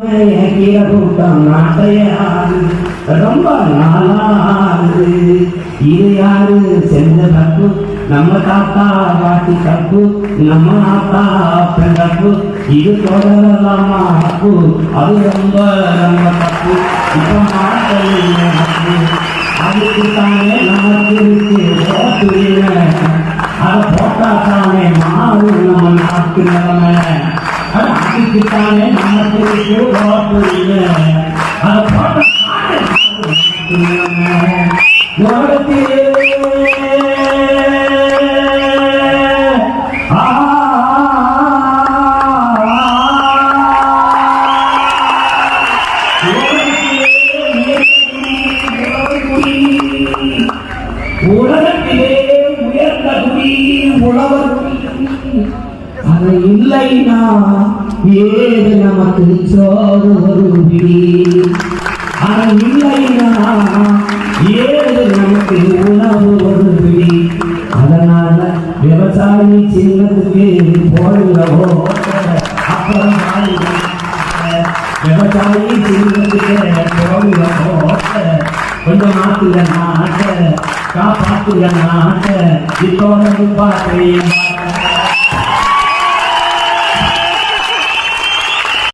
கூட்டம் நாட்டையாது ரொம்ப நாளாது. இது யாரு செஞ்ச தப்பு? நம்ம தாத்தா பாட்டி தப்பு, நம்ம ஆத்தா அப்பன் தப்பு. இது தொடரலாமா தப்பு? அது ரொம்ப ரொம்ப தப்பு. இப்ப மாட்டேன் அதுக்குத்தானே நமக்கு இருக்கு ஓட்டுரிமை. அதை போட்டாத்தானே மாறும் நம்ம நாட்டு நிலைமை. அதுக்குத்தானே நமக்கு இருக்கு ஓட்டுரிமை. அதை போட்டாத்தானே உலகத்திலே உயர்ந்த குடி உழவர் அது இல்லைனா ஏது நமக்கு சோறு ஒரு பிடி. அது இல்லைனா ஏது நமக்கு உணவு ஒரு பிடி. அதனால விவசாயி சின்னத்துக்கு போடுகிறவோ அப்புறம் விவசாயி சின்னத்துக்கு போடுகிறவோ கொஞ்சம் மாத்துக நாட்ட காப்பாத்துக நாட்ட. இதோட பாட்டு